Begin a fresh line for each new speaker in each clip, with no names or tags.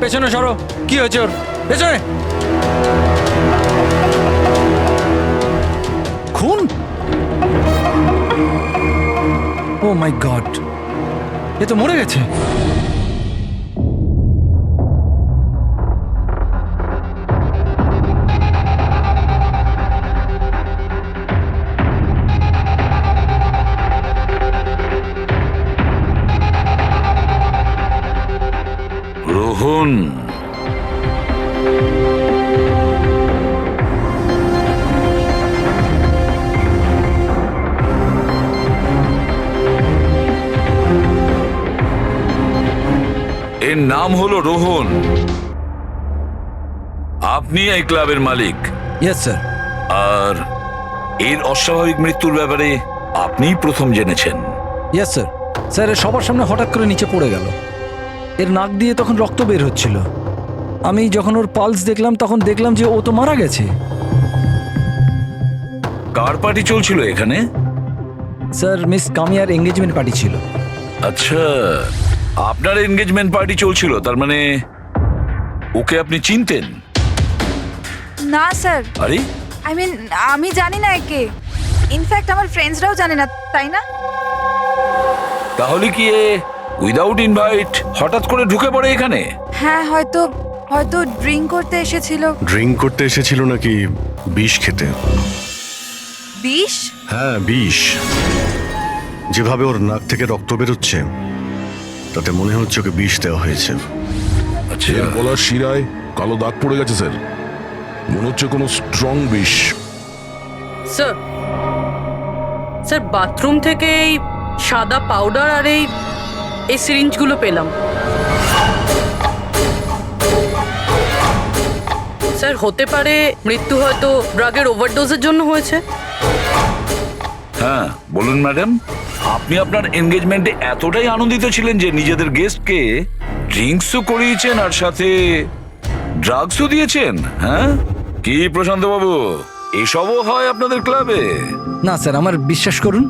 পেছনে সরো। কি হয়েছে ওর? পেছনে। খুন? ও মাই গড, এ তো মরে গেছে।
রোহন, এর নাম হলো রোহন। আপনি এই ক্লাবের মালিক,
ইয়েস স্যার।
আর এর অস্বাভাবিক মৃত্যুর ব্যাপারে আপনিই প্রথম জেনেছেন।
Yes sir. স্যার, এর সবার সামনে হঠাৎ করে নিচে পড়ে গেল। এর নাক দিয়ে তখন রক্ত বের হচ্ছিল। আমি যখন ওর পালস দেখলাম তখন দেখলাম যে ও তো মারা গেছে।
কার পার্টি চলছিল এখানে?
স্যার, মিস কামিয়ার এঙ্গেজমেন্ট পার্টি ছিল।
আচ্ছা, আপনার এনগেজমেন্ট পার্টি চলছিল, তার মানে ওকে আপনি চিনতেন?
না স্যার,
আরে
আই মিন আমি জানি না একে। ইনফ্যাক্ট আমার ফ্রেন্ডসরাও জানে না, তাই না?
তাহলে কি এ উইদাউট ইনভাইট হঠাৎ করে ঢুকে পড়ে এখানে?
হ্যাঁ, হয়তো হয়তো ড্রিঙ্ক করতে এসেছিল।
ড্রিঙ্ক করতে এসেছিল নাকি বিষ খেতে?
বিষ?
হ্যাঁ, বিষ। যেভাবে ওর নাক থেকে রক্ত বেরোচ্ছে তাতে মনে হচ্ছে ওকে বিষ দেওয়া হয়েছে।
আচ্ছা,
এর গলার শিরায় কালো দাগ পড়ে গেছে স্যার, মনে হচ্ছে কোনো স্ট্রং বিষ।
স্যার, স্যার বাথরুম থেকে এই সাদা পাউডার আর এই সিরিঞ্জগুলো পেলাম। স্যার, হতে পারে মৃত্যু হয়তো ড্রাগের ওভারডোজের জন্য হয়েছে।
হ্যাঁ বলুন ম্যাডাম, আপনি আপনার এনগেজমেন্টে এতটাই আনন্দিত ছিলেন যে নিজেদের গেস্টকে ড্রিঙ্কসও করিয়েছেন আর সাথে ড্রাগসও দিয়েছেন? হ্যাঁ কি প্রশান্ত বাবু, এসবও হয় আপনাদের ক্লাবে?
না স্যার, আমার বিশ্বাস করুন,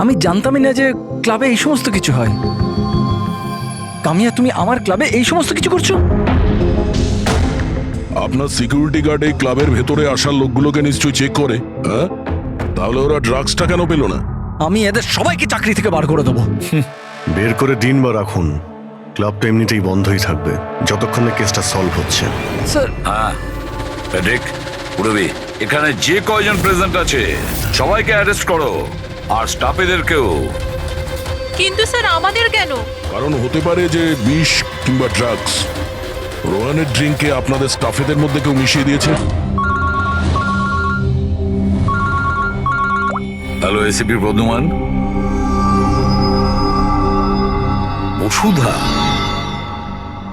আমি জানতামই না যে ক্লাবে এই সমস্ত কিছু হয়। কামিয়া, তুমি আমার ক্লাবে এই সমস্ত কিছু করছো?
আপনার সিকিউরিটি গার্ড এই ক্লাবের ভেতরে আসার লোকগুলোকে নিশ্চয়ই চেক করে। হ্যাঁ, তাহলে ওরা ড্রাগসটা কেন পেল না?
আমি এদের সবাইকে চাকরি থেকে বার করে দেবো।
বের করে দিন বা রাখুন, ক্লাবটা এমনিতেই বন্ধই থাকবে যতক্ষণ না কেসটা সলভ হচ্ছে।
স্যার,
হ্যাঁ প্যাট্রিক, পুরবি, এখানে যে কয়জন প্রেজেন্ট আছে সবাইকে অ্যারেস্ট করো, আর স্টাফেদেরকেও।
কিন্তু স্যার আমাদের কেন?
কারণ হতে পারে যে বিষ কিংবা ড্রাগস রোহানের ড্রিঙ্কে আপনাদের স্টাফেদের মধ্যে কেউ মিশিয়ে দিয়েছে।
Hello ACP Pradyuman. বসুধা,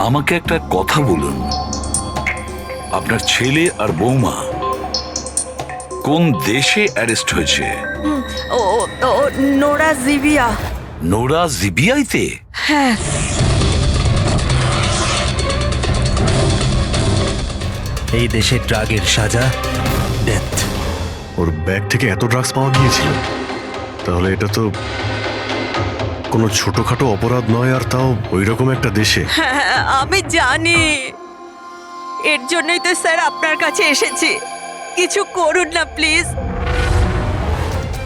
আমাকে একটা কথা বলুন, আপনার ছেলে আর বৌমা কোন দেশে অ্যারেস্ট হয়েছে?
ও নোরা জিবিয়া।
নোরা জিবিআইতে?
হ্যাঁ।
এই দেশে ড্রাগের সাজা ডেথ।
ওর ব্যাগ থেকে এত ড্রাগস পাওয়া গিয়েছিল, তাহলে এটা তো কোনো ছোটখাটো অপরাধ নয়, আর তাও ওই রকম একটা দেশে।
হ্যাঁ, আমি জানি, এর জন্যই তো স্যার আপনার কাছে এসেছি। কিছু করুন না প্লিজ।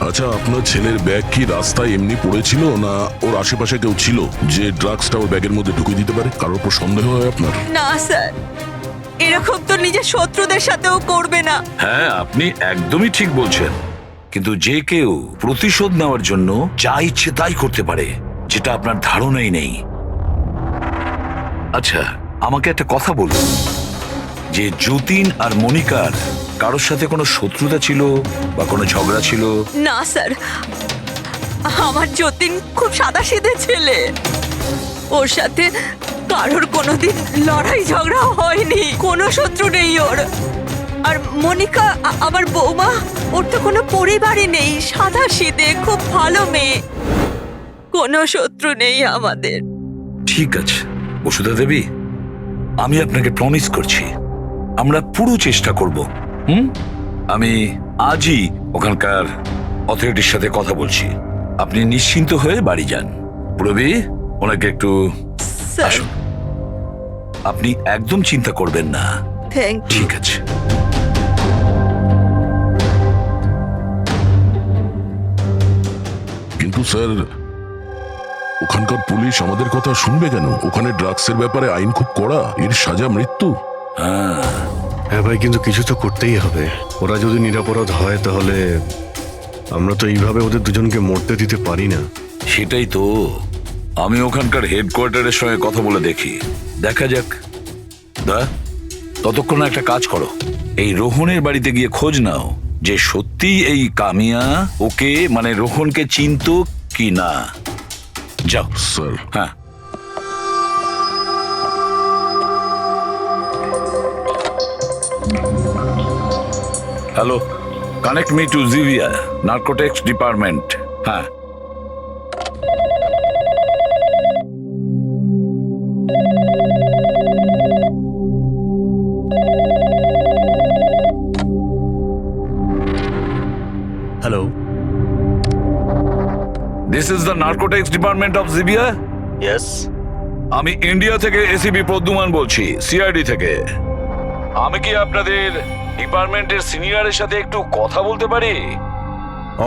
আচ্ছা, আপনার ছেলের ব্যাগ কি রাস্তায় এমনি পড়েছিল, না ওর আশেপাশে কেউ ছিল যে ড্রাগসটা ওর ব্যাগের মধ্যে ঢুকিয়ে দিতে পারে? কারোর উপর সন্দেহ হয় আপনার?
না স্যার, এরকম তো নিজের শত্রুদের সাথেও করবে না।
হ্যাঁ, আপনি একদমই ঠিক বলছেন, কিন্তু যে কেউ প্রতিশোধ নেওয়ার জন্য যা ইচ্ছে তাই করতে পারে, যেটা আপনার ধারণাই নেই। আচ্ছা, আমাকে একটা কথা বলুন, যে যতীন আর মনিকার কারোর সাথে কোনো শত্রুতা ছিল বা কোনো ঝগড়া ছিল?
না স্যার, আমার যতীন খুব সাদাসিধে ছেলে, ওর সাথে কারোর কোনোদিন লড়াই ঝগড়া হয়নি, কোনো শত্রু নেই ওর। আর মনিকা আমার বৌমা, ওর তো কোনো পরিবারই নেই, সাদাসিধে খুব ভালো মেয়ে, কোনো শত্রু নেই আমাদের।
ঠিক আছে বসুধা দেবী, আমি আপনাকে প্রমিস করছি আমরা পুরো চেষ্টা করব। আমি আজই ওখানকার অথরিটির সাথে কথা বলছি, আপনি নিশ্চিন্ত হয়ে বাড়ি যান। প্রবি, ওনাকে একটু
স্যার,
আসুন আপনি একদম চিন্তা করবেন না।
থ্যাংক
ঠিক আছে।
কিন্তু স্যার ওখানকার পুলিশ আমাদের কথা শুনবে কেন? ওখানে ড্রাগসের ব্যাপারে আইন খুব কড়া, এর সাজা মৃত্যু।
হ্যাঁ ভাই, কিন্তু কিছু তো করতেই হবে। ওরা যদি নিরাপরাধ হয় তাহলে আমরা তো এইভাবে ওদের দুজনকে মরতে দিতে পারি না।
সেটাই তো, আমি ওখানকার হেডকোয়ার্টারের সঙ্গে কথা বলে দেখি, দেখা যাক। ততক্ষণ একটা কাজ করো, এই রোহনের বাড়িতে গিয়ে খোঁজ নাও যে সত্যি এই কামিয়া ওকে মানে রোহনকে চিনতো কি না। যাও।
স্যার
হ্যাঁ। Hello, connect me to Jivia narcotics department. হ্যাঁ।
Hello,
this is the narcotics department of Jivia.
Yes.
আমি ইন্ডিয়া থেকে এসিপি প্রদ্যুমান বলছি, সিআইডি থেকে। আমি কি আপনাদের ডিপার্টমেন্টের সিনিয়রের সাথে একটু কথা বলতে পারি?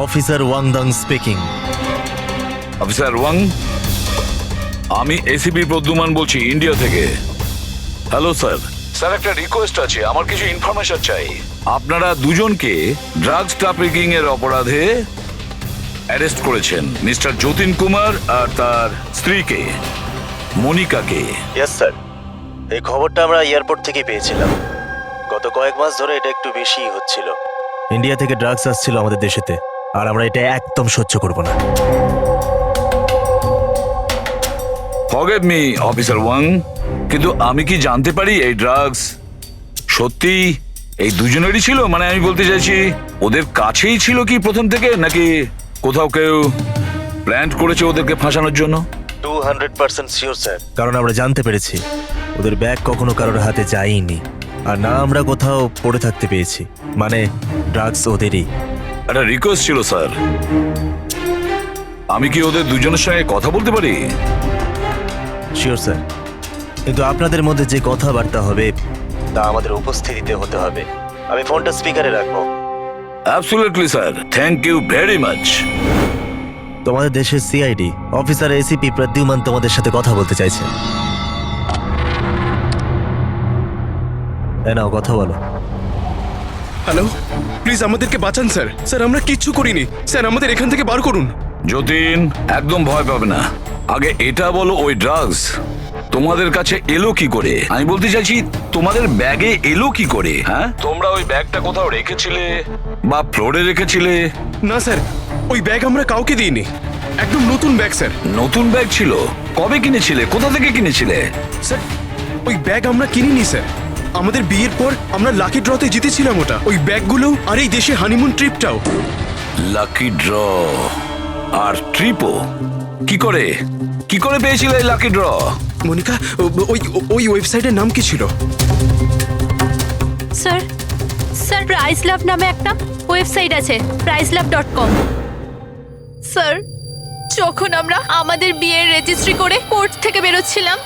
Officer Wangdang speaking.
Officer Wang, আমি এসিপি প্রদ্যুমান বলছি ইন্ডিয়া থেকে। Hello sir. স্যার, একটা রিকোয়েস্ট আছে, আমার কিছু ইনফরমেশন চাই। আপনারা দুজনকে ড্রাগস ট্রাফিকিং এর অপরাধে অ্যারেস্ট করেছেন, মিস্টার যতীন কুমার আর তার স্ত্রীকে মনিকাকে।
ইয়েস স্যার, এই খবরটা আমরা এয়ারপোর্ট থেকে পেয়েছিলাম। গত কয়েক মাস ধরে এটা একটু বেশি হচ্ছিল। ইন্ডিয়া থেকে ড্রাগস আসছিল আমাদের দেশেতে, আর আমরা এটা একদম সহ্য করব না।
ফরগিভ মি অফিসার ওয়াং, কিন্তু আমি কি জানতে পারি এই ড্রাগস সত্যি এই দুজনেরই ছিল? মানে আমি বলতে চাইছি, ওদের কাছেই ছিল কি প্রথম থেকে, নাকি কোথাও কেউ প্ল্যান করেছে ওদেরকে ফাঁসানোর জন্য?
200% শিওর স্যার, কারণ আমরা জানতে পেরেছি ওদের ব্যাগ কখনো কারোর হাতে যায়নি, আর না আমরা কোথাও পড়ে থাকতে পেয়েছি। মানে ড্রাগস ওদেরই।
একটা রিকোয়েস্ট ছিল স্যার, আমি কি ওদের দুজনের সঙ্গে কথা বলতে পারি?
শিওর স্যার, কিন্তু আপনাদের মধ্যে যে কথাবার্তা হবে তা আমাদের উপস্থিতিতে হতে হবে। আমি ফোনটা স্পিকারে রাখবো।
Absolutely sir, thank you very much.
তোমাদের দেশের সিআইডি অফিসার এসিপি প্রদ্যুমান তোমাদের সাথে কথা বলতে চাইছে। নাও কথা বলো।
হ্যালো, প্লিজ আমাদেরকে বাঁচান স্যার। স্যার, আমরা কিচ্ছু করিনি স্যার, আমাদের এখান থেকে বার করুন।
যতীন, একদম ভয় পাবে না। আগে এটা বলো, ওই ড্রাগস তোমাদের কাছে এলো কি করে? আমি বলতে চাইছি, তোমাদের ব্যাগে এলো কি করে? হ্যাঁ, তোমরা ওই ব্যাগটা কোথাও রেখেছিলে বা ফ্লোরে রেখেছিলে?
না স্যার, ওই ব্যাগ আমরা কাউকে দিইনি, একদম নতুন ব্যাগ স্যার।
নতুন ব্যাগ ছিল? কবে কিনেছিলে? কোথা থেকে কিনেছিলে?
স্যার, ওই ব্যাগ আমরা কিনিনি স্যার। আমাদের বিয়ের পর আমরা লাকি ড্রতে জিতেছিলাম ওটা, ওই ব্যাগগুলো আর এই দেশে হানিমুন ট্রিপটাও।
লাকি ড্র আর ট্রিপও? কি করে পেয়েছিলে এই লাকি ড্র?
মনিকা, ওই ওয়েবসাইটের নাম কি ছিল?
স্যার, প্রাইজ লাভ নামে একটা ওয়েবসাইট আছে, prizelav.com। স্যার, যখন আমরা আমাদের বিয়ের রেজিস্ট্রি করে কোর্ট থেকে বেরোচ্ছিলাম।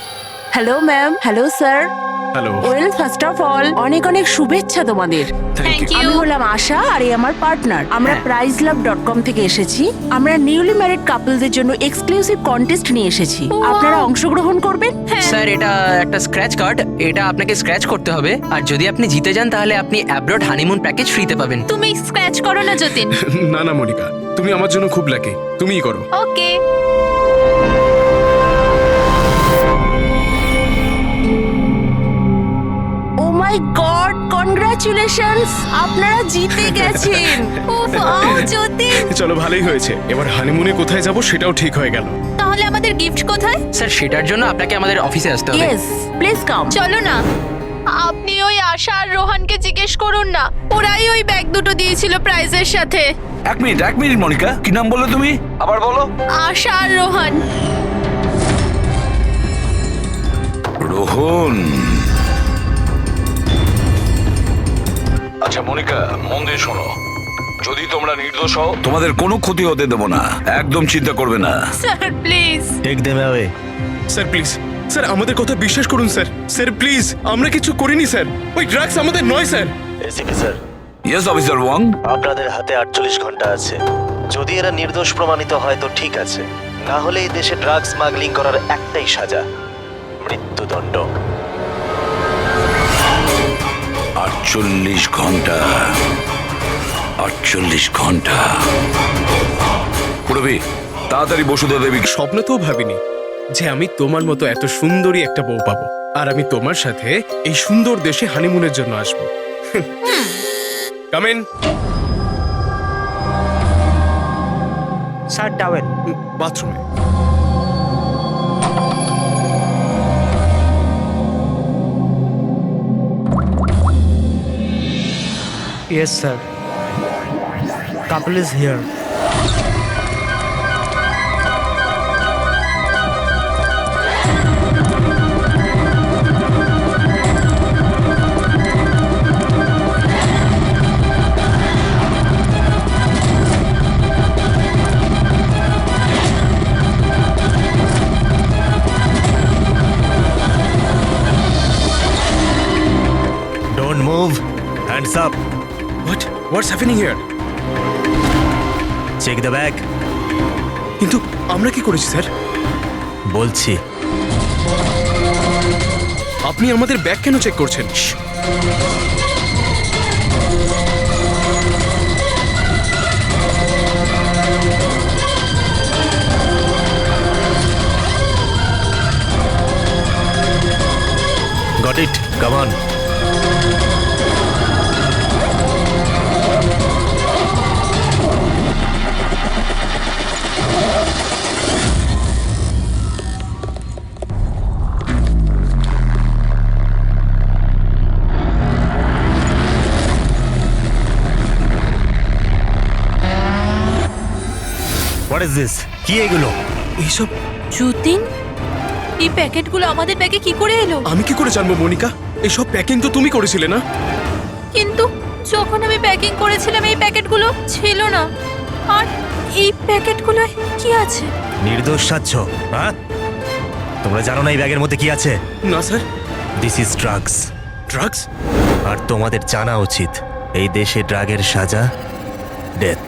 Hello ma'am. Hello sir.
Hello.
Well, first of all অনেক অনেক শুভেচ্ছা তোমাদের।
Thank you.
আমি হলাম আশা, আর এই আমার পার্টনার। আমরা prizelav.com থেকে এসেছি। আমরা নিউলি ম্যারিড কাপলদের জন্য এক্সক্লুসিভ কন্টেস্ট নিয়ে এসেছি। আপনারা অংশগ্রহণ করবেন?
স্যার, এটা একটা স্ক্র্যাচ কার্ড, এটা আপনাকে স্ক্র্যাচ করতে হবে, আর যদি আপনি জিতে যান তাহলে আপনি অ্যাব্রড হানিমুন প্যাকেজ ফ্রিতে পাবেন।
তুমি স্ক্র্যাচ করো না যতীন।
না না মনিকা, তুমি আমার জন্য খুব লাকি, তুমিই করো।
ওকে।
ও মাই গড, কনগ্রাচুলেশনস, আপনারা জিতে গেছেন।
উফ, যতীন।
চলো, ভালোই হয়েছে। এবার হানিমুনে কোথায় যাব সেটাও ঠিক হয়ে গেল।
তাহলে আমাদের গিফট কোথায়?
স্যার, সেটার জন্য আপনাকে আমাদের অফিসে আসতে হবে।
Yes, please come.
চলো না। আপনি ওই আশা আর রোহানকে জিজ্ঞেস করুন না, ওরাই ওই ব্যাগ দুটো দিয়েছিল প্রাইজের সাথে।
এক মিনিট মনিকা, কি নাম বললে তুমি? আবার বলো।
আশা আর রোহান।
রোহন। আচ্ছা মনিকা, মন দিয়ে শোনো, যদি তোমরা নির্দোষ হও তোমাদের কোনো ক্ষতি হতে দেবো না, একদম চিন্তা করবে না।
Sir please.
Take them away.
Sir please, sir আমাদের কথা বিশ্বাস করুন স্যার। স্যার প্লিজ, আমরা কিছু করিনি স্যার। ওই ড্রাগস আমাদের নয় sir.
ACP sir,
yes officer Wang.
আপনাদের হাতে 48 ঘন্টা আছে। যদি এরা নির্দোষ প্রমাণিত হয় তো ঠিক আছে, না হলে এই দেশে ড্রাগস স্মাগলিং করার একটাই সাজা, মৃত্যুদণ্ড।
48 ঘন্টা, 48 ঘন্টা। পুরবি তাড়াতাড়ি বসুধা দেবী।
স্বপ্নতেও ভাবিনি যে আমি তোমার মতো এত সুন্দরী একটা বউ পাবো, আর আমি তোমার সাথে এই সুন্দর দেশে হানিমুনের জন্য আসবো। Come in.
Sir towel.
বাথরুমে।
Yes sir, couple is here.
Don't move, hands up.
What's happening here?
Check the bag.
কিন্তু আমরা কি করেছি স্যার?
বলছি।
আপনি আমাদের ব্যাগ কেন চেক করছেন?
Got it, come on. What is this? কি এগুলো?
এইসব
যতীন, এই প্যাকেটগুলো আমাদের ব্যাগে কি করে এলো?
আমি কি করে জানবো মনিকা? এইসব প্যাকিং তো তুমি করেছিলে না?
কিন্তু যখন আমি প্যাকিং করেছিলাম এই প্যাকেটগুলো ছিল না। আর এই প্যাকেটগুলোয় কি আছে?
নির্দোষ সাচ্ছ, হ্যাঁ? তোমরা জানো না এই ব্যাগের মধ্যে কি আছে?
না sir.
This is drugs.
Drugs?
আর তোমাদের জানা উচিত এই দেশে ড্রাগের সাজা death.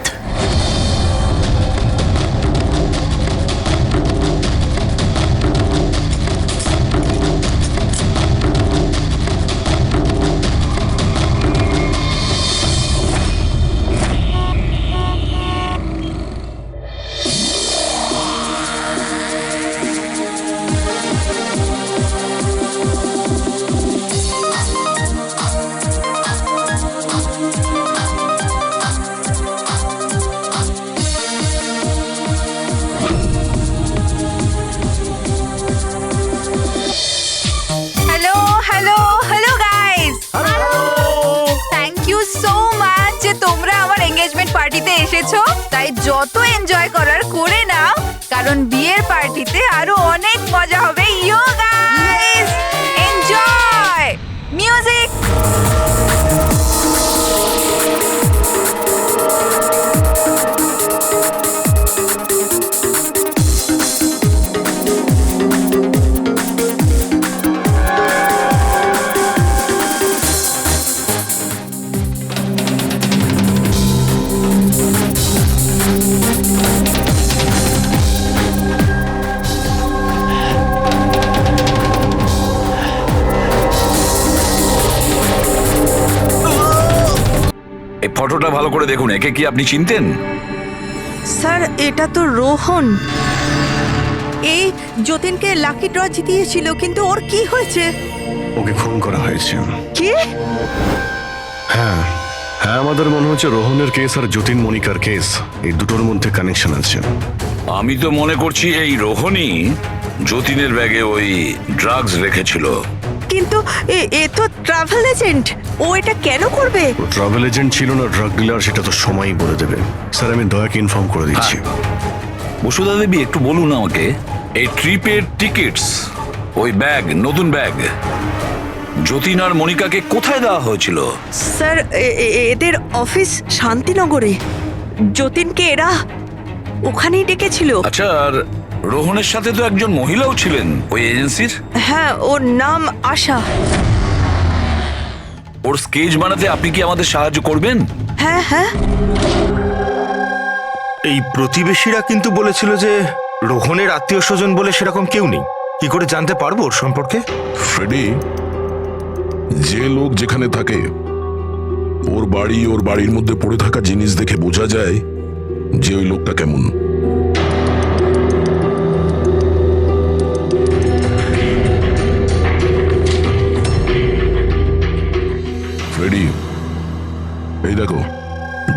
Hello hello hello guys, thank you so much যে তোমরা আমার এঙ্গেজমেন্ট পার্টিতে এসেছো। তাই যত এনজয় করার করে নাও, কারণ বিয়ের পার্টিতে আরো অনেক মজা হবে। ইয়ো গাইস, এনজয় মিউজিক।
এই ফটোটা ভালো করে দেখুন, একে কি আপনি চিনতেন?
স্যার এটা তো রোহন। এই যতীনকে লাকি ড্র জিতিয়েছিল, কিন্তু ওর কি হয়েছে?
ওকে খুন করা হয়েছে।
কি?
হ্যাঁ হ্যাঁ, আমাদের মনে হচ্ছে রোহনের কেস আর যতীন মনিকার কেস, এই দুটোর মধ্যে কানেকশন আছে।
আমি তো মনে করছি এই রোহনই যতীনের ব্যাগে ওই ড্রাগস রেখেছিল।
কিন্তু এ তো ট্রাভেল এজেন্ট, ও এটা কেন করবে?
ও ট্রাভেল এজেন্ট ছিল না ড্রাগ ডিলার, সেটা তো সময়ই বলে দেবে। স্যার আমি দয়াকে ইনফর্ম করে দিচ্ছি।
বসুধা দেবী একটু বলুন আমাকে, এই ট্রিপের টিকিটস, ওই ব্যাগ, নতুন ব্যাগ, যতীন আর মনিকাকে কোথায় দেওয়া হয়েছিল?
স্যার এদের অফিস শান্তিনগরে। যতীনকে এরা ওখানেই ডেকেছিল।
আচ্ছা, আর রোহনের সাথে তো একজন মহিলাও ছিলেন ওই এজেন্সির।
হ্যাঁ, ওর নাম আশা।
ওর স্কেচ বানাতে আপনি কি আমাদের সাহায্য করবেন?
হ্যাঁ হ্যাঁ।
এই প্রতিবেশীরা কিন্তু বলেছিল যে রোহনের আত্মীয় স্বজন বলে সেরকম কেউ নেই। কি করে জানতে পারবো ওর সম্পর্কে?
ফ্রেডি, যে লোক যেখানে থাকে ওর বাড়ির মধ্যে পড়ে থাকা জিনিস দেখে বোঝা যায় যে ওই লোকটা কেমন। ফ্রেডি, এই দেখো,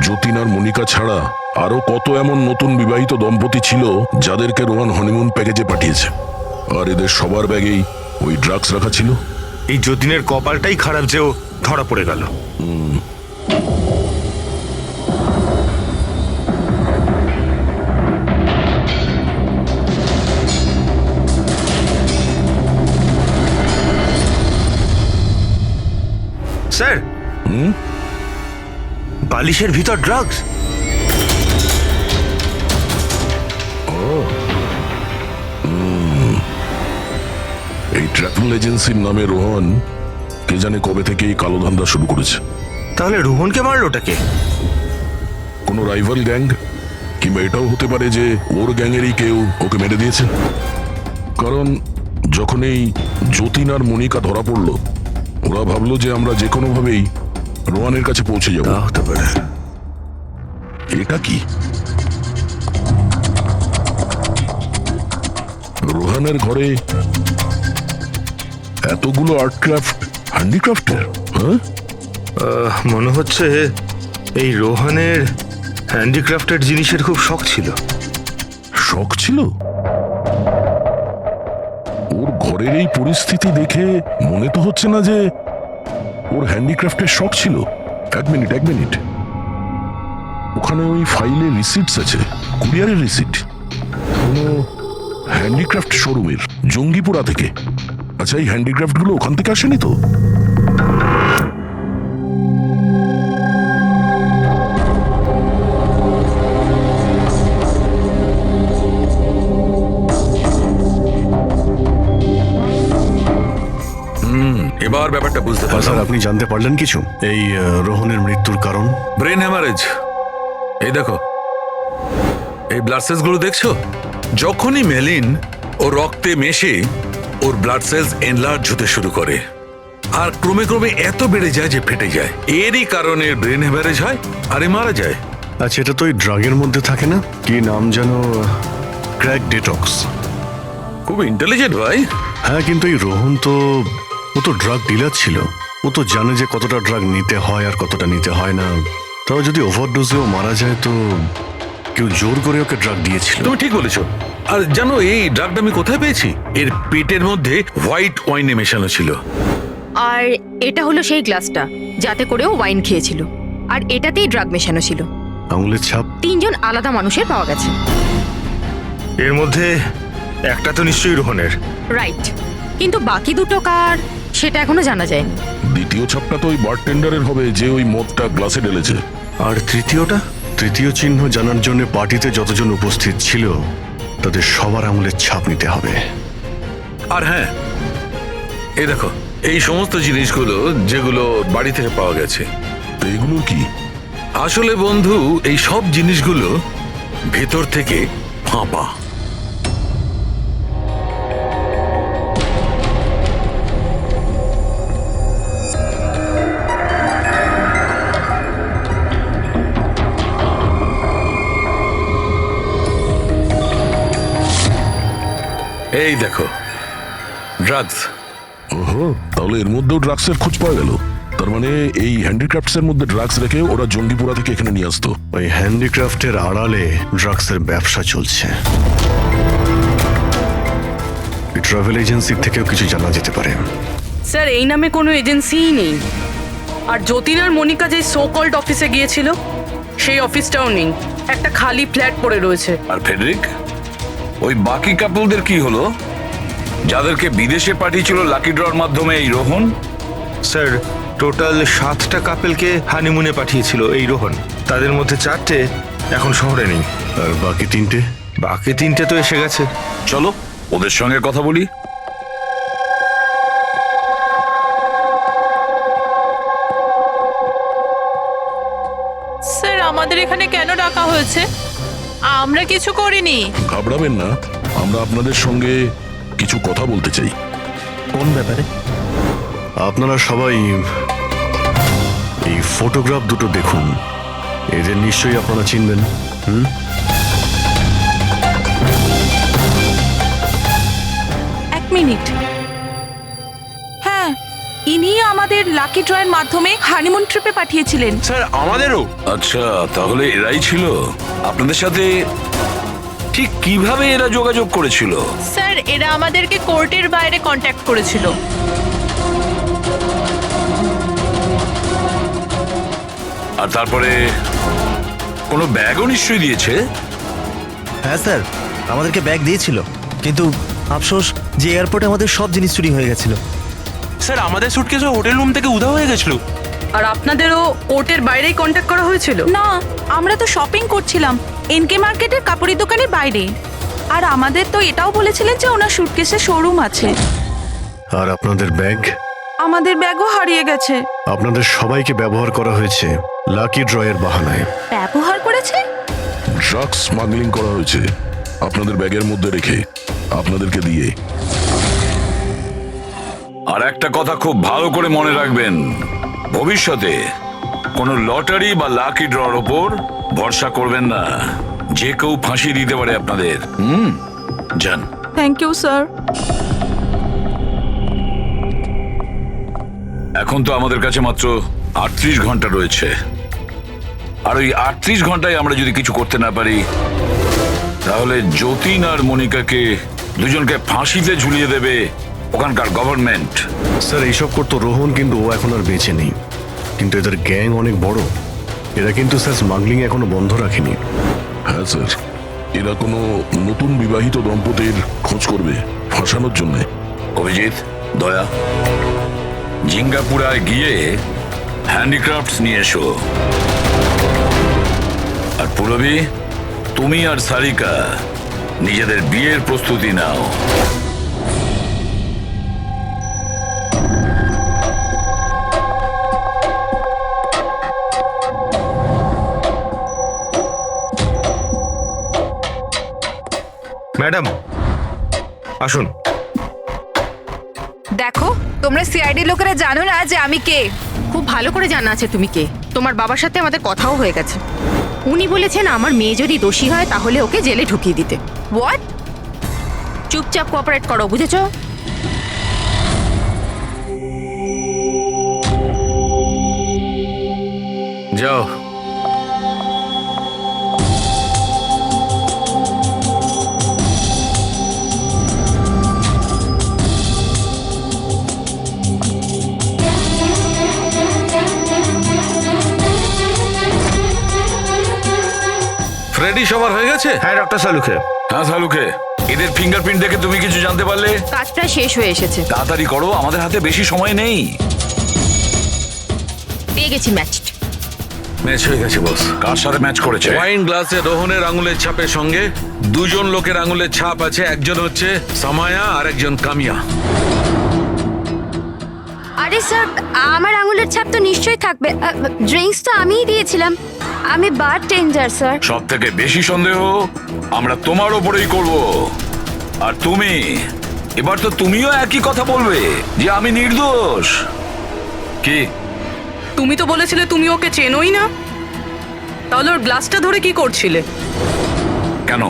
যতীন আর মনিকা ছাড়া আরো কত এমন নতুন বিবাহিত দম্পতি ছিল যাদেরকে রোহন হনিমুন প্যাকেজে পাঠিয়েছে, আর এদের সবার ব্যাগেই ওই ড্রাগস রাখা ছিল।
এই যতীনের কপালটাই খারাপ যে ও ধরা পড়ে গেল। স্যার, বালিশের ভিতর ড্রাগস।
এই ট্রাভেল এজেন্সির নামে রোহন কে জানে কবে থেকে এই কালো ধান্দা শুরু করেছে।
তাহলে রোহনকে মারলোটাকে?
কোনো রাইভাল গ্যাং, কিংবা এটাও হতে পারে যে ওর গ্যাংয়েরই কেউ ওকে মেরে দিয়েছে। কারণ যখন এই যতীন আর মনিকা ধরা পড়লো, ওরা ভাবলো যে আমরা যে কোনো ভাবেই রোহানের কাছে পৌঁছে যাবো।
তা হতে পারে।
এটা কি? রোহানের ঘরে এতগুলো আর্টক্রাফট, হ্যান্ডিক্রাফটের। হ্যাঁ,
মনে হচ্ছে এই রোহনের হ্যান্ডিক্রাফটেড জিনিসের খুব শখ ছিল।
শখ ছিল? ওর ঘরের এই পরিস্থিতি দেখে মনে তো হচ্ছে না যে ওর হ্যান্ডিক্রাফটের শখ ছিল। এক মিনিট, ওখানে ওই ফাইলে রিসিটস আছে, কুরিয়ারের রিসিট, কোনো হ্যান্ডিক্রাফট শোরুমের, জঙ্গিপুরা থেকে। আচ্ছা, এই হ্যান্ডিক্রাফট গুলো ওখান থেকে আসেনি তো?
এবার ব্যাপারটা বুঝতে
স্যার,
পারলাম।
আপনি জানতে পারলেন কিছু এই রোহনের মৃত্যুর কারণ?
Brain haemorrhage. এই দেখো, এই ব্লাড সেলস গুলো দেখছো? যখনই মেলিন ও রক্তে মেশে ওর ব্লাড সেলস এনলার্জ হতে শুরু করে, আর ক্রমে ক্রমে এত বেড়ে যায় যে ফেটে যায়। এরই কারণে ব্রেন হ্যামারেজ হয় আর এ মারা যায়।
আচ্ছা, এটা তো ওই ড্রাগের মধ্যে থাকে না? কি নাম যেন? Crack detox.
খুব ইন্টেলিজেন্ট ভাই।
হ্যাঁ, কিন্তু এই রোহন তো, ও তো ড্রাগ ডিলার ছিল। ও তো জানে যে কতটা ড্রাগ নিতে হয় আর কতটা নিতে হয় না। তাও যদি ওভারডোজেও মারা যায় তো কেউ জোর করে ওকে ড্রাগ দিয়েছিল।
তুমি ঠিক বলেছো। আর জানো এই ড্রাগটা আমি কোথায় পেয়েছি? এর পেটের মধ্যে হোয়াইট ওয়াইনে মেশানো ছিল।
আর এটা হলো সেই গ্লাসটা যাতে করেও ওয়াইন খেয়েছিল, আর এটাতেই ড্রাগ মেশানো ছিল।
আঙুলের ছাপ
3 জন আলাদা মানুষের পাওয়া গেছে।
এর মধ্যে একটা তো নিশ্চয়ই রোহনের।
রাইট, কিন্তু বাকি দুটো কার সেটা এখনো জানা যায়নি।
দ্বিতীয় ছাপটা তো ওই বারটেন্ডারের হবে যে ওই মদটা গ্লাসে ঢেলেছে।
আর তৃতীয়টা?
তৃতীয় চিহ্ন জানার জন্য পার্টিতে যতজন উপস্থিত ছিল তাদের সবার আঙুলের ছাপ নিতে হবে।
আর হ্যাঁ, এই দেখো, এই সমস্ত জিনিসগুলো যেগুলো বাড়ি থেকে পাওয়া গেছে।
তো এগুলো কি?
আসলে বন্ধু, এই সব জিনিসগুলো ভেতর থেকে ফাঁপা। এই দেখো, ড্রাগস।
ওহো, তাহলে এর মধ্যেও ড্রাগসের খোঁজ পাওয়া গেল। তার মানে এই হ্যান্ডিক্রাফটসের মধ্যে ড্রাগস রেখে ওরা জঙ্গিপুরা থেকে এখানে নিয়ে আসতো।
ওই হ্যান্ডিক্রাফটের আড়ালে ড্রাগসের ব্যবসা চলছে। ট্রাভেল এজেন্সির থেকেও কিছু জানা যেতে পারে।
স্যার, এই নামে কোনো এজেন্সিই নেই। আর যতীন আর মনিকা যে সো কল্ড অফিসে গিয়েছিল সেই অফিসটাও নেই, একটা খালি ফ্ল্যাট পড়ে রয়েছে।
আর ফেডরিক, ওই বাকি কাপলদের কি হলো যাদেরকে বিদেশে পাঠিয়েছিল লাকি ড্রর মাধ্যমে এই রোহন?
স্যার, টোটাল 7টা কাপেলকে হানিমুনে পাঠিয়েছিল এই রোহন। তাদের মধ্যে 4টে এখন শহরে নেই।
আর বাকি 3টে?
বাকি 3টে তো এসে গেছে।
চলো ওদের সঙ্গে কথা বলি।
স্যার আমাদের এখানে কেন ডাকা হয়েছে? আমরা কিছু করিনি।
ঘাবড়াবেন না, আমরা আপনাদের সঙ্গে কিছু কথা বলতে চাই।
কোন ব্যাপারে?
আপনারা সবাই এই ফটোগ্রাফ দুটো দেখুন, এদের নিশ্চয়ই আপনারা চিনবেন।
এক মিনিট। হ্যাঁ, ইনি আমাদের লাকি ড্রয়ের মাধ্যমে হানিমুন ট্রিপে পাঠিয়েছিলেন।
স্যার আমাদেরও।
আচ্ছা, তাহলে এরাই ছিল আপনাদের সাথে। ঠিক কিভাবে এরা যোগাযোগ করেছিল?
স্যার এরা আমাদেরকে কোর্টের বাইরে কন্ট্যাক্ট করেছিল।
আর তারপরে কোনো ব্যাগও নিশ্চয়ই দিয়েছে।
হ্যাঁ স্যার, আমাদেরকে ব্যাগ দিয়েছিল, কিন্তু আফসোস যে এয়ারপোর্টে আমাদের সব জিনিস চুরি হয়ে গেছিল।
স্যার আমাদের সুটকেসও হোটেল রুম থেকে উধাও হয়ে গেছিল।
আর আপনাদেরও কোর্টের বাইরেই কন্ট্যাক্ট করা হয়েছিল?
না, আমরা তো শপিং করছিলাম এনকে মার্কেটের কাপড়ের দোকানের বাইরে। আর আমাদের তো এটাও বলেছিলেন যে ওনার সুটকেসের শোরুম আছে।
আর আপনাদের ব্যাগ?
আমাদের ব্যাগও হারিয়ে গেছে।
আপনাদের সবাইকে ব্যবহার করা হয়েছে লাকি ড্রয়ের বাহানায়।
ব্যবহার করেছে?
ড্রাগস স্মাগলিং করা হয়েছে আপনাদের ব্যাগের মধ্যে রেখে, আপনাদেরকে দিয়ে।
আর একটা কথা খুব ভালো করে মনে রাখবেন, ভবিষ্যতে কোনো লটারি বা লাকি ড্রর ওপর ভরসা করবেন না। যে কেউ ফাঁসি দিতে পারে আপনাদের। যান।
Thank you sir.
এখন তো আমাদের কাছে মাত্র 38 ঘন্টা রয়েছে, আর ওই 38 ঘন্টায় আমরা যদি কিছু করতে না পারি, তাহলে যতীন আর মনিকাকে দুজনকে ফাঁসিতে ঝুলিয়ে দেবে ওখানকার গভর্নমেন্ট।
স্যার এইসব করতো রোহন, কিন্তু ও এখন আর বেঁচে নেই। কিন্তু এদের গ্যাং অনেক বড়। এরা কিন্তু স্যার স্মাগলিং এখনো বন্ধ রাখেনি।
হ্যাঁ স্যার, এরা কোনো নতুন বিবাহিত দম্পতির খোঁজ করবে ফাঁসানোর জন্য।
অভিজিৎ, দয়া, জিঙ্গাপুরায় গিয়ে হ্যান্ডিক্রাফটস নিয়ে এসো। আর পুরবী, তুমি আর সারিকা নিজেদের বিয়ের প্রস্তুতি নাও।
ম্যাডাম আসুন।
দেখো, তোমরা সিআইডি লোকেরা জানো না যে আমি কে।
খুব ভালো করে জানা আছে তুমি কে। তোমার বাবার সাথে আমাদের কথাও হয়ে গেছে। উনি বলেছেন আমার মেয়ে যদি দোষী হয় তাহলে ওকে জেলে ঢুকিয়ে দিতে।
হোয়াট?
চুপচাপ কোঅপারেট করো, বুঝেছো?
যাও।
ফ্রেডি সবার হয়ে গেছে?
হ্যাঁ ডক্টর সালুকে।
হ্যাঁ সালুকে, এদের ফিঙ্গারপ্রিন্ট দেখে তুমি কিছু জানতে পারলে?
কাজটা শেষ হয়ে এসেছে।
তাড়াতাড়ি করো, আমাদের হাতে বেশি সময় নেই।
পেয়ে গেছি ম্যাচ।
ম্যাচ হয়ে গেছে বস। কার সাথে ম্যাচ করেছে?
ওয়াইন গ্লাসে রোহনের আঙুলের ছাপের সঙ্গে দুজন লোকের আঙুলের ছাপ আছে। একজন হচ্ছে সামায়া আর একজন কামিয়া।
আরে স্যার, আমার আঙুলের ছাপ তো নিশ্চয়ই থাকবে। ড্রিঙ্কস তো আমিই দিয়েছিলাম। আমি বার টেন্ডার স্যার।
সব থেকে বেশি সন্দেহ আমরা তোমার ওপরেই করব। আর তুমি, এবার তো তুমিও একই কথা বলবে যে আমি নির্দোষ। কি?
তুমি তো বলেছিলে তুমি ওকে চেনোই না, তাহলে ওর গ্লাসটা ধরে কি করছিলে?
কেন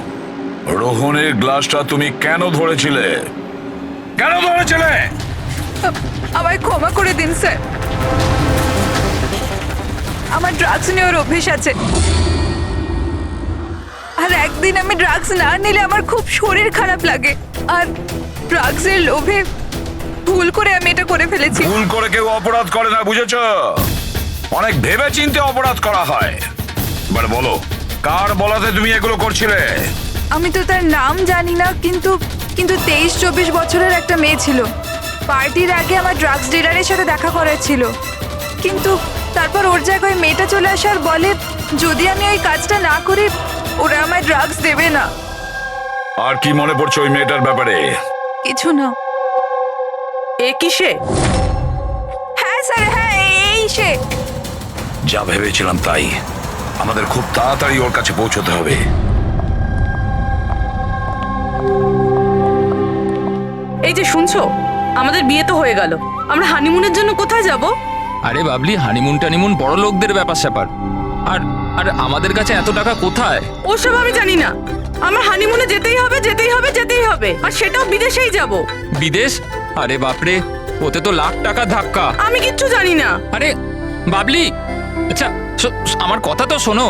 রোহনের গ্লাসটা তুমি কেন ধরেছিলে? কেন ধরেছিলে?
আমায় ক্ষমা করে দিন স্যার। আমার ড্রাগস নেওয়ার অভ্যেস আছে, আর একদিন আমি ড্রাগস না নিলে আমার খুব শরীর খারাপ লাগে। আর ড্রাগসের লোভে ভুল করে আমি এটা করে ফেলেছি।
ভুল করে কেউ অপরাধ করে না, বুঝেছো? অনেক ভেবে চিন্তে অপরাধ করা হয়। এবার বলো, কার বলাতে তুমি এগুলো করছিলে?
আমি তো তার নাম জানি না, কিন্তু 23-24 বছরের একটা মেয়ে ছিল। পার্টির আগে আমার ড্রাগস ডিলারের সাথে দেখা করার ছিল, কিন্তু তারপর ওর জায়গায় মেয়েটা চলে আসে আর বলে যদি আমি ওই কাজটা না করি ওরা আমায় ড্রাগস দেবে না।
আর কি মনে পড়ছে ওই মেয়েটার ব্যাপারে?
কিছু না।
এ কিসে?
হ্যাঁ স্যার, হ্যাঁ এই সে।
যা ভেবেছিলাম তাই। আমাদের খুব তাড়াতাড়ি ওর কাছে পৌঁছতে হবে।
এই যে শুনছো, আমাদের বিয়ে তো হয়ে গেল, আমরা হানিমুনের জন্য কোথায় যাব?
আরে বাবলি, হানিমুন টানিমুন বড় লোকদের ব্যাপার স্যাপার। আর আর আমাদের কাছে এত টাকা কোথায়?
ওসব আমি জানি না। আমার হানিমুনে যেতেই হবে, যেতেই হবে, যেতেই হবে, আর সেটাও বিদেশেই যাব।
বিদেশ? আরে বাপরে, ওতে তো লাখ টাকা ধাক্কা।
আমি কিচ্ছু জানি না।
আরে বাবলি, আচ্ছা আমার কথা তো শোনো।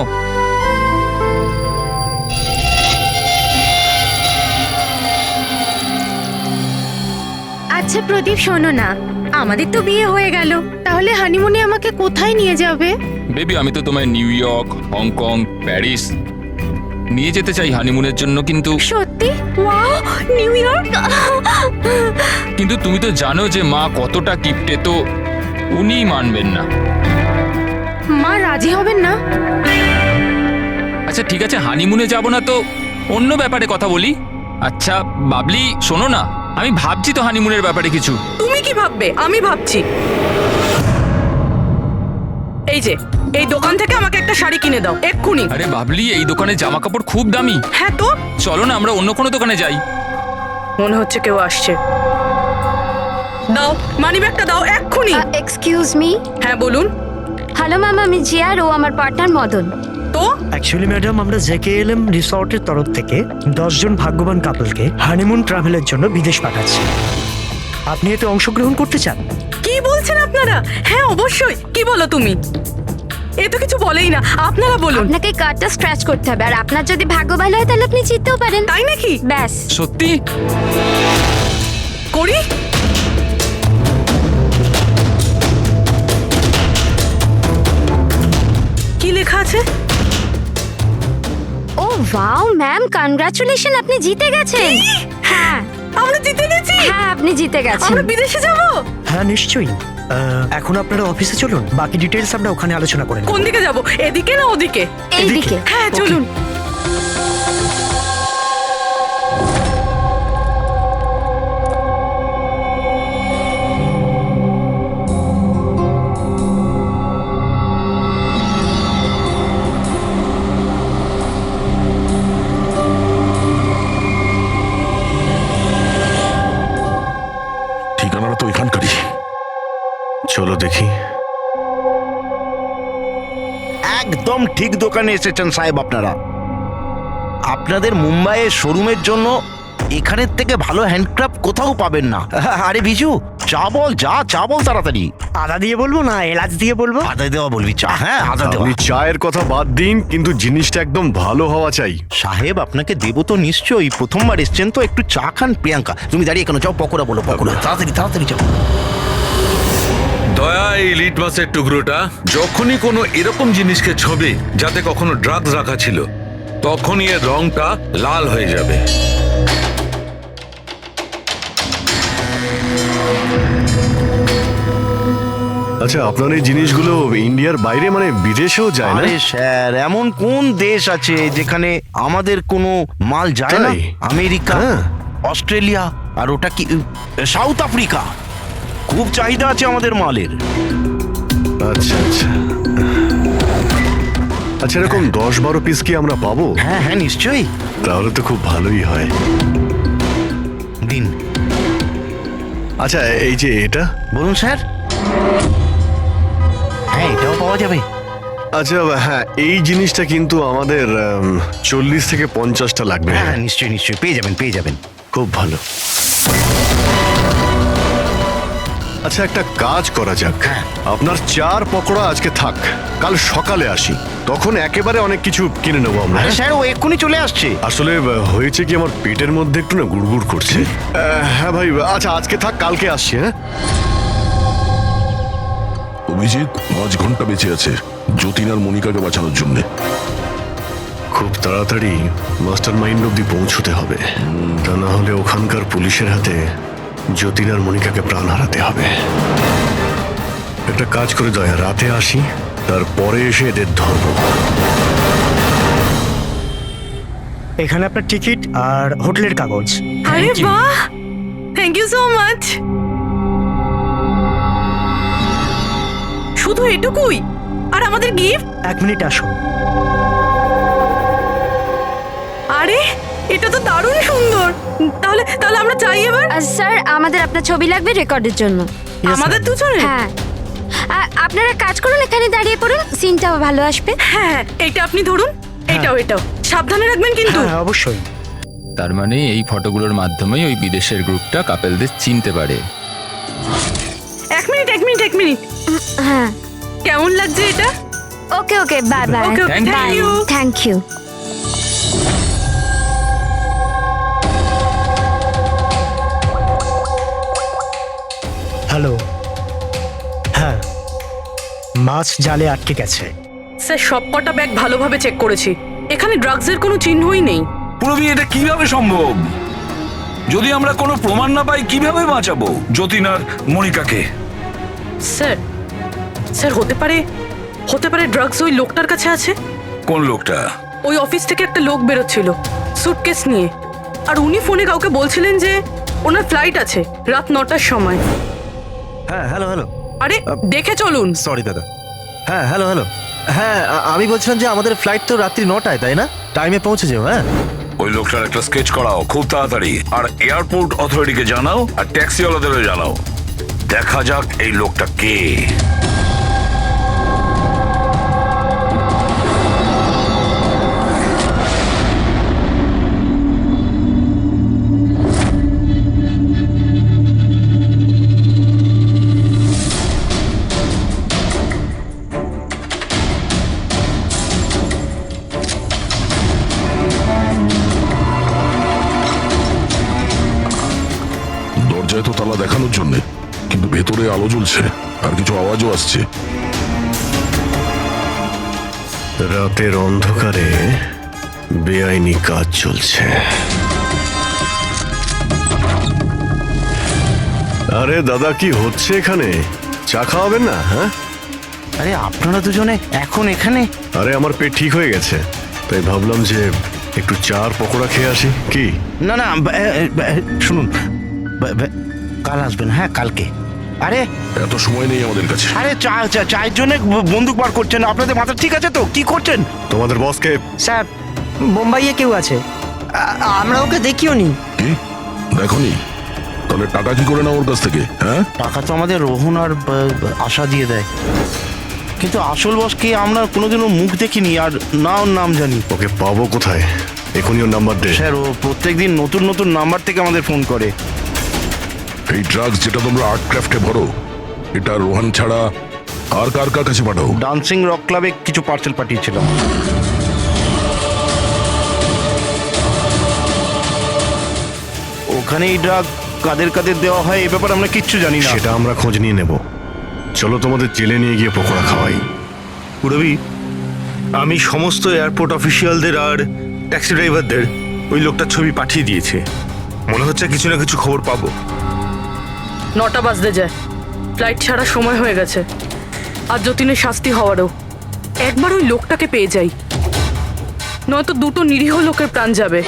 আচ্ছা প্রদীপ, শোনো না, আমাদের তো বিয়ে হয়ে গেল, তাহলে হানিমুনে আমাকে কোথায় নিয়ে যাবে?
বেবি, আমি তো তোমায় নিউ ইয়র্ক, হংকং, প্যারিস নিয়ে যেতে চাই হানিমুনের জন্য, কিন্তু
সত্যি? Wow, new York!
কিন্তু তুমি তো জানো যে মা কতটা কিপটে, তো উনিই মানবেন না।
মা রাজি হবেন না?
আচ্ছা ঠিক আছে, হানিমুনে যাব না তো অন্য ব্যাপারে কথা বলি। আচ্ছা বাবলি শোনো না, আমি ভাবছি তো হানিমুনের ব্যাপারে কিছু।
তুমি কি ভাববে? আমি ভাবছি। এই যে এই দোকান থেকে আমাকে একটা শাড়ি কিনে দাও এক্ষুনি।
আরে বাবলি, এই দোকানে জামা কাপড় খুব দামি।
হ্যাঁ তো
চলো না আমরা অন্য কোনো দোকানে যাই।
মনে হচ্ছে কেউ আসছে। দাও মানিব্যাগটা, দাও এক্ষুনি।
Excuse me.
হ্যাঁ বলুন।
হ্যালো ম্যাম, আমি জিয়া আর ও আমার পার্টনার মদন।
তো
অ্যাকচুয়ালি ম্যাডাম, আমরা জেকেএলএম রিসর্টের তরফ থেকে 10 জন ভাগ্যবান কাপলকে হানিমুন ট্রাভেলের জন্য বিদেশ পাঠাচ্ছি। আপনি এতে অংশগ্রহণ করতে চান?
কি বলছেন আপনারা? হ্যাঁ অবশ্যই। কি বলো তুমি? এ তো কিছু বলেই না, আপনারা বলুন।
আপনাকে কার্ডটা স্ক্র্যাচ করতে হবে, আর আপনার যদি ভাগ্য ভালো হয় তাহলে আপনি জিততেও পারেন।
তাই নাকি?
ব্যাস।
সত্যি?
করি। কি লেখা আছে?
ও ওয়াও ম্যাম, কনগ্রাচুলেশন, আপনি জিতে গেছেন। হ্যাঁ
আমরা জিতে গেছি।
হ্যাঁ আপনি জিতে গেছেন।
আমরা বিদেশে যাব?
হ্যাঁ নিশ্চয়ই। এখন আপনারা অফিসে চলুন, বাকি ডিটেলস আমরা ওখানে আলোচনা করে নেব।
কোন দিকে যাব? এদিকে না ওদিকে?
এইদিকে।
হ্যাঁ চলুন।
ঠিকানাটা তো এখানকারই।
চলো দেখি।
একদম ঠিক দোকানে এসেছেন সাহেব আপনারা। আপনাদের মুম্বাইয়ের শোরুমের জন্য এখানের থেকে ভালো হ্যান্ডক্রাফট কোথাও পাবেন না। আরে বিজু, চা বল, চা বল তাড়াতাড়ি।
আদা দিয়ে বলবো না এলাচ দিয়ে বলবো?
আদা দেওয়া বলবি চা? হ্যাঁ আদা দেওয়া।
আপনি চায়ের কথা বাদ দিন, কিন্তু জিনিসটা একদম ভালো হওয়া চাই।
সাহেব আপনাকে দেবো তো নিশ্চয়ই, প্রথমবার এসছেন তো, একটু চা খান। প্রিয়াঙ্কা তুমি দাঁড়িয়ে কেন? যাও পকোড়া বলো, পকোড়া তাড়াতাড়ি যাও।
দয়া, এই লিটমাসের টুকরোটা যখনই কোনো এরকম জিনিসকে ছবে যাতে কখনো ড্রাগস রাখা ছিল, তখনই এর রংটা লাল হয়ে যাবে।
আচ্ছা, আপনার এই জিনিসগুলো ইন্ডিয়ার বাইরে মানে বিদেশেও যায় না?
আরে স্যার, এমন কোন দেশ আছে যেখানে আমাদের কোনো মাল যায় না?
তাই?
আমেরিকা, অস্ট্রেলিয়া, আর ওটা কি সাউথ আফ্রিকা। খুব চাহিদা আছে আমাদের মালের।
আচ্ছা আচ্ছা আচ্ছা, এরকম 10-12 পিস কি আমরা পাবো?
হ্যাঁ হ্যাঁ নিশ্চয়ই।
তাহলে তো খুব ভালোই হয়।
দিন।
আচ্ছা, এই যে এটা
বলুন স্যার। হ্যাঁ এটাও পাওয়া যাবে।
আচ্ছা হ্যাঁ, এই জিনিসটা কিন্তু আমাদের 40 থেকে 50টা লাগবে।
হ্যাঁ নিশ্চয়ই পেয়ে যাবেন।
খুব ভালো। আচ্ছা, একটা কাজ করা যাক। আপনার 4 পকোড়া আজকে থাক, কাল সকালে আসি, তখন একেবারে অনেক কিছু কিনে নেবো আমরা।
স্যার ও এক্ষুনি চলে আসছে।
আসলে হয়েছে কি, আমার পেটের মধ্যে একটু না গুড়গুড় করছে। হ্যাঁ ভাই, আচ্ছা আজকে থাক, কালকে আসছি। হ্যাঁ
অভিজিৎ 5 ঘন্টা বেঁচে আছে যতীন আর মনিকাকে বাঁচানোর জন্য।
খুব তাড়াতাড়ি মাস্টার মাইন্ড অব্দি পৌঁছতে হবে, তা না হলে ওখানকার পুলিশের হাতে যতীন আর মনিকাকে প্রাণ হারাতে হবে। একটা কাজ করে দয়া, রাতে আসি, তারপরে এসে এদের ধরবো।
এখানে আপনার টিকিট আর হোটেলের কাগজ।
আরে বাহ, থ্যাংক ইউ সো মাচ। শুধু এটুকুই? আর আমাদের গিফট?
1 মিনিট আসুন।
আরে এটা তো দারুণ সুন্দর। তাহলে তাহলে আমরা চাই এবার।
স্যার আমাদের আপনার ছবি লাগবে রেকর্ডের জন্য।
আমাদের দুজনে?
হ্যাঁ আপনারা কাজ করুন, এখানে দাঁড়িয়ে পড়ুন, সিনটাও ভালো আসবে।
হ্যাঁ এইটা আপনি ধরুন, এটাও সাবধানে রাখবেন কিন্তু।
হ্যাঁ অবশ্যই।
তার মানে এই ফটোগুলোর মাধ্যমেই ওই বিদেশের গ্রুপটা কাপেলদের চিনতে পারে।
এক মিনিট।
হ্যাঁ
কেমন লাগছে এটা?
Okay bye bye.
Thank you.
Thank you.
Hello. হ্যাঁ, মাছ জালে আটকে গেছে।
স্যার সবকটা ব্যাগ ভালোভাবে চেক করেছি, এখানে ড্রাগসের কোনো চিহ্নই নেই।
পুরবি, এটা কিভাবে সম্ভব? যদি আমরা কোনো প্রমাণ না পাই কিভাবে বাঁচাবো যতীন আর মনিকাকে?
স্যার হতে পারে ড্রাগস ওই লোকটার কাছে আছে।
কোন লোকটা?
ওই অফিস থেকে একটা লোক বেরোচ্ছিল সুটকেস নিয়ে, আর উনি ফোনে কাউকে বলছিলেন যে ওনার ফ্লাইট আছে রাত 9টার সময়।
হ্যাঁ হ্যালো।
আরে দেখে চলুন।
সরি দাদা। হ্যাঁ হ্যালো। হ্যাঁ আমি বলছিলাম যে আমাদের ফ্লাইট তো রাত্রি 9টায়, তাই না? টাইমে পৌঁছে যাও। হ্যাঁ
ওই লোকটার একটা স্কেচ করাও খুব তাড়াতাড়ি, আর এয়ারপোর্ট অথরিটিকে জানাও, আর ট্যাক্সিওয়ালাদেরও জানাও। দেখা যাক এই লোকটা কে।
দরজায় তো তালা দেখানোর জন্য, কিন্তু ভেতরে আলো জ্বলছে আর কিছু আওয়াজও আসছে।
রাতের অন্ধকারে বেআইনি কাজ চলছে। আরে দাদা, কি হচ্ছে এখানে? চা খাওয়াবেন না? হ্যাঁ,
আরে আপনারা দুজনে এখন এখানে?
আরে আমার পেট ঠিক হয়ে গেছে, তাই ভাবলাম যে একটু চার পকোড়া খেয়ে আসি। কি?
না শুনুন, কাল আসবেন। হ্যাঁ কালকে। আরে
এত সময় নেই আমাদের কাছে।
আরে চায়ের জন্য বন্দুক বার করছেন? আপনাদের মাথা ঠিক আছে তো? কি করছেন?
তোমাদের বসকে?
স্যার মুম্বাইয়ে কেউ আছে, আমরা ওকে দেখিও নি।
কি দেখনি? তাহলে টাকা কি করে না ওর কাছ থেকে? হ্যাঁ,
টাকা তো আমাদের রোহন আর আশা দিয়ে দেয়, কিন্তু আসল বসকে আমরা কোনোদিনও মুখ দেখিনি, আর না ওর নাম জানি।
ওকে পাবো কোথায়? এখনই ওর নাম্বার দে।
স্যার ও প্রত্যেকদিন নতুন নাম্বার থেকে আমাদের ফোন করে।
এই ড্রাগস যেটা তোমরা আর্ট ক্রাফটে ভরো, এটা রোহান ছাড়া আর কার কাছে পাঠাও?
ডান্সিং রক ক্লাবে কিছু পার্সেল পাঠিয়েছিলাম। ওখানে এই ড্রাগ কাদের দেওয়া হয় এই ব্যাপারে আমরা কিচ্ছু জানি না।
সেটা আমরা খোঁজ নিয়ে নেব। চলো তোমাদের জেলে নিয়ে গিয়ে পকোড়া খাওয়াই।
পুরবি, আমি সমস্ত এয়ারপোর্ট অফিসিয়ালদের আর ট্যাক্সি ড্রাইভারদের ওই লোকটার ছবি পাঠিয়ে দিয়েছে। মনে হচ্ছে কিছু না কিছু খবর পাবো।
9টা বাজতে যায়, ফ্লাইট ছাড়ার সময় হয়ে গেছে, আর যতীনের শাস্তি হওয়ারও। একবার ওই লোকটাকে পেয়ে যাই, নয়তো দুটো নিরীহ লোকের প্রাণ যাবে।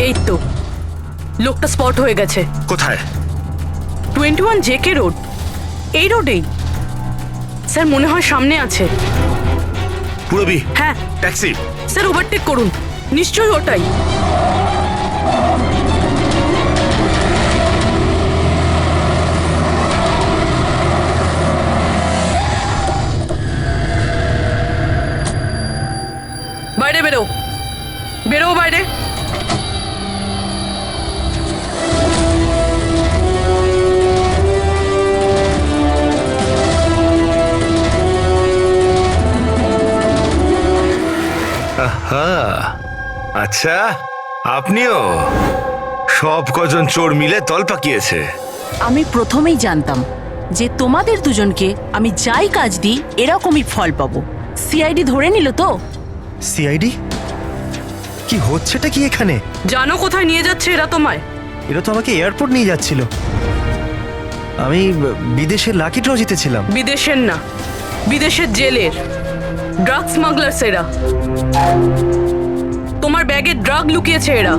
এই তো লোকটা স্পট হয়ে গেছে।
কোথায়?
21 জেকে রোড, এই রোডেই। স্যার মনে হয় সামনে আছে।
পুরবি,
হ্যাঁ
ট্যাক্সি।
স্যার ওভারটেক করুন, নিশ্চয়ই ওটাই। বাইরে বেরো বাইরে।
আচ্ছা, আপনিও? সব কজন চোর মিলে দল পাকিয়েছে।
আমি প্রথমেই জানতাম যে তোমাদের দুজনকে আমি যাই কাজ দিই এরকমই ফল পাবো। সিআইডি ধরে নিল তো?
সিআইডি? কি হচ্ছেটা কি এখানে?
জানো কোথায় নিয়ে যাচ্ছে এরা তোমায়?
এরা তো আমাকে এয়ারপোর্ট নিয়ে যাচ্ছিল। আমি বিদেশের লাকি ড্র জিতেছিলাম।
বিদেশের না, বিদেশের জেলের ড্রাগ স্মাগলার্স এরা। তোমার ব্যাগে ড্রাগ লুকিয়েছে এরা।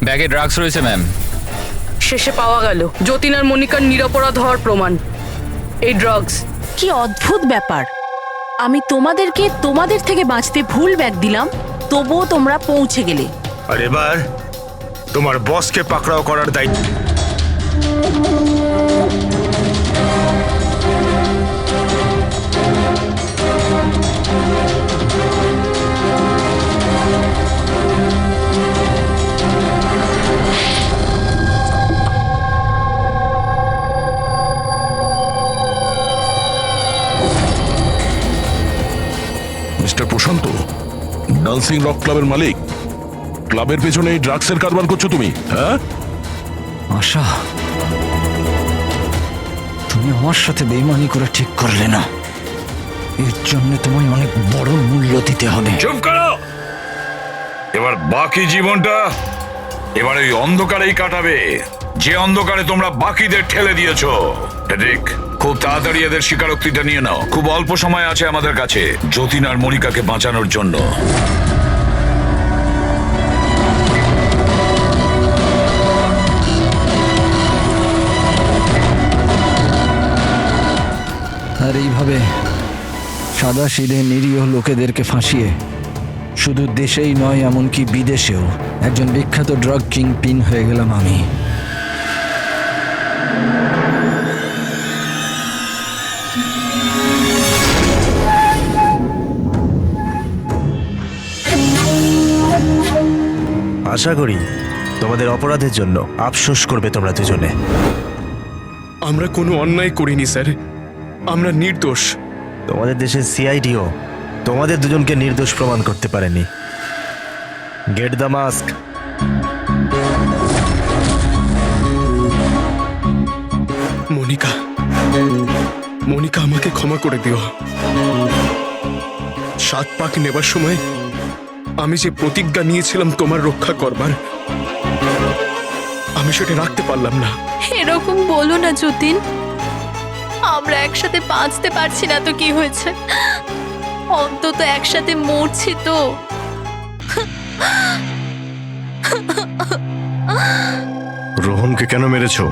ব্যাগে ড্রাগস রয়েছে ম্যাম।
শেষে পাওয়া গেল যতীন আর মনিকার নিরপরাধ হওয়ার প্রমাণ। এই ড্রাগস।
কি অদ্ভুত ব্যাপার, আমি তোমাদেরকে তোমাদের থেকে বাঁচতে ভুল ব্যাগ দিলাম, তবুও তোমরা পৌঁছে গেলে।
আর এবার তোমার বসকে পাকড়াও করার দায়িত্ব।
মিস্টার প্রশান্ত, ডান্সিং রক ক্লাবের মালিক, ক্লাবের পেছনে এই ড্রাগসের কারবার করছো তুমি, হ্যাঁ?
আশা, তুমি আমার সাথে বেইমানি করে ঠিক করলে না। এর জন্য তোমায় অনেক বড় মূল্য দিতে হবে।
চুপ করো। এবার বাকি জীবনটা এবার ওই অন্ধকারেই কাটাবে, যে অন্ধকারে তোমরা বাকিদের ঠেলে দিয়েছো। ঠিক, খুব তাড়াতাড়ি এদের স্বীকারোক্তিটা নিয়ে নাও। খুব অল্প সময় আছে আমাদের কাছে যতীন আর মনিকাকে বাঁচানোর জন্য।
আর এইভাবে সাদা সিধে নিরীহ লোকেদেরকে ফাঁসিয়ে শুধু দেশেই নয়, এমনকি বিদেশেও একজন বিখ্যাত ড্রাগ কিং পিন হয়ে গেলাম আমি।
আশা করি তোমাদের অপরাধের জন্য আফসোস করবে তোমরা দুজনে।
আমরা কোনো অন্যায় করিনি স্যার, আমরা নির্দোষ।
তোমাদের দেশের সিআইডিও তোমাদের দুজনকে নির্দোষ প্রমাণ করতে পারেনি। Get the mask.
Monica, Monica, আমাকে ক্ষমা করে দিও। 7 পাক নেবার সময় আমি যে প্রতিজ্ঞা নিয়েছিলাম তোমার রক্ষা করবার, আমি সেটা রাখতে পারলাম না।
এরকম বলো না যতীন, আমরা একসাথে বাঁচতে পারছি না তো কি হয়েছে, অন্তত একসাথে মরছি তো।
রোহনকে কেন মেরেছো?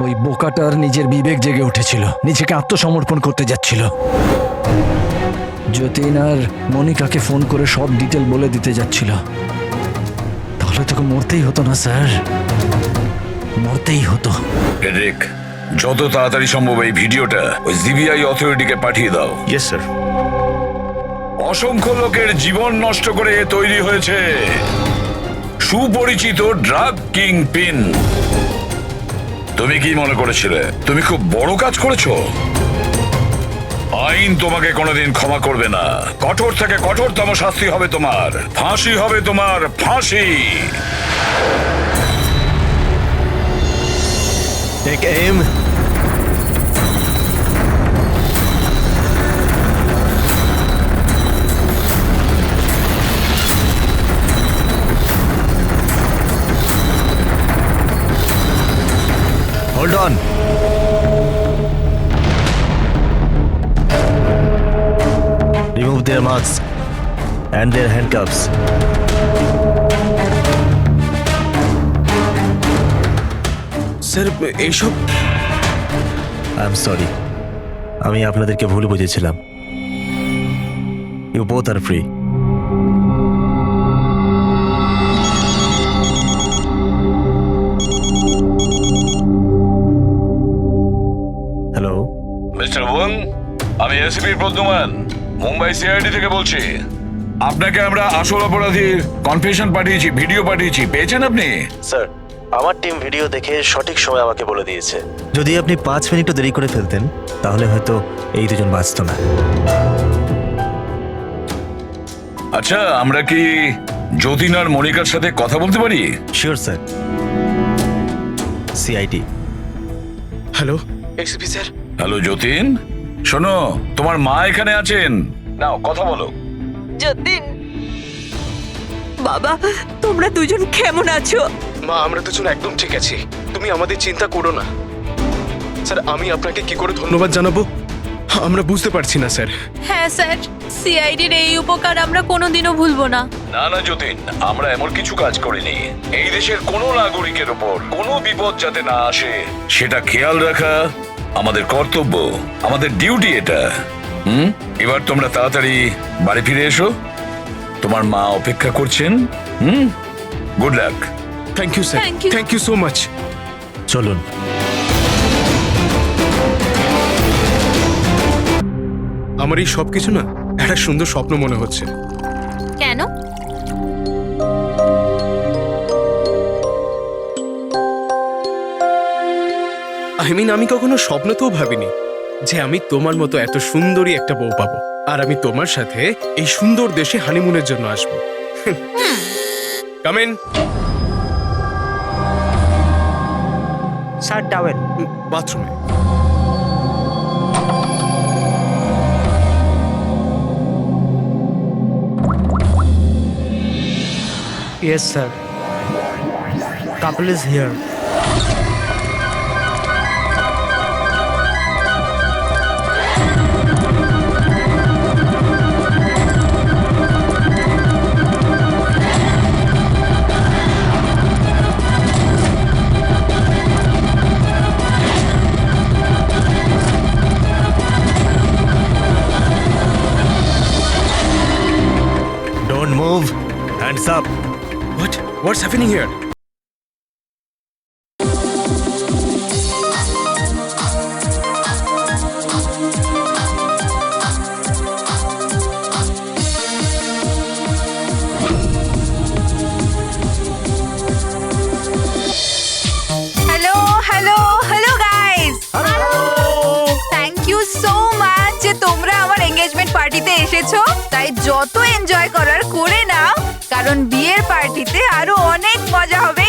ওই বোকাটার নিজের বিবেক জেগে উঠেছিল, নিজেকে আত্মসমর্পণ করতে যাচ্ছিল। যতীন আর মনিকাকে ফোন করে সব ডিটেল বলে দিতে যাচ্ছিল। তাহলে তোকে মরতেই হতো না স্যার, মরতেই হতো।
এরিক, যত তাড়াতাড়ি সম্ভব এই ভিডিওটা ওই সিবিআই অথরিটিকে পাঠিয়ে দাও।
Yes sir.
অসংখ্য লোকের জীবন নষ্ট করে তৈরি হয়েছে সুপরিচিত ড্রাগ কিং পিন। তুমি কি মনে করেছিলে তুমি খুব বড় কাজ করেছো? আইন তোমাকে কোনোদিন ক্ষমা করবে না। কঠোর থেকে কঠোরতম শাস্তি হবে তোমার, ফাঁসি হবে তোমার, ফাঁসি।
Take aim. Hold on. Remove their masks and their handcuffs.
Sir, এইসব
আই এম সরি, আমি আপনাদেরকে ভুল বুঝেছিলাম। You both are free. Hello
mister Wang, আমি এসপি প্রদ্যুমান, মুম্বাই সিআইডি থেকে বলছি। আপনাকে আমরা আসল অপরাধীর কনফেশন পাঠিয়েছি, ভিডিও পাঠিয়েছি, পেয়েছেন আপনি?
স্যার, আমার টিম ভিডিও দেখে সঠিক সময় আমাকে বলে দিয়েছে। যদি আপনি 5 মিনিটও দেরি করে ফেলতেন তাহলে হয়তো এই দুজন বাঁচত না।
আচ্ছা, আমরা কি যতীন আর মনিকার সাথে কথা বলতে পারি?
Sure sir. CID.
Hello XP sir.
Hello Jatin, শোনো, তোমার মা এখানে আছেন, নাও কথা বলো।
যতীন, বাবা তোমরা দুজন কেমন আছো?
মা, আমরা দুজন একদম ঠিক আছি, তুমি আমাদের চিন্তা করো না। স্যার, আমি আপনাকে কি করে ধন্যবাদ জানাবো আমরা বুঝতে পারছি না স্যার।
হ্যাঁ স্যার, সিআইডির এই উপকার আমরা কোনোদিনও ভুলবো না।
না না যতীন, আমরা এমন কিছু কাজ করিনি। এই দেশের কোনো নাগরিকের উপর কোনো বিপদ যাতে না আসে সেটা খেয়াল রাখা আমাদের কর্তব্য, আমাদের ডিউটি এটা। এবার তোমরা তাড়াতাড়ি বাড়ি ফিরে এসো, তোমার মা অপেক্ষা করছেন। Good luck.
Thank you sir, thank you so much.
চলুন।
আমার এই সবকিছু না একটা সুন্দর স্বপ্ন মনে হচ্ছে।
কেন?
আমি কখনো স্বপ্নতেও ভাবিনি যে আমি তোমার মতো এত সুন্দরী একটা বউ পাবো, আর আমি তোমার সাথে এই সুন্দর দেশে হানিমুনের জন্য আসবো। Come in.
Sir, towel.
বাথরুমে।
Yes, sir. Couple is here.
Don't move. Hands up.
What? What's happening here?
Hello hello hello guys, thank you so much যে তোমরা আমার এঙ্গেজমেন্ট পার্টিতে এসেছো। তাই যত এনজয় করার করে নাও, কারণ বিয়ের পার্টিতে আরো অনেক মজা হবে।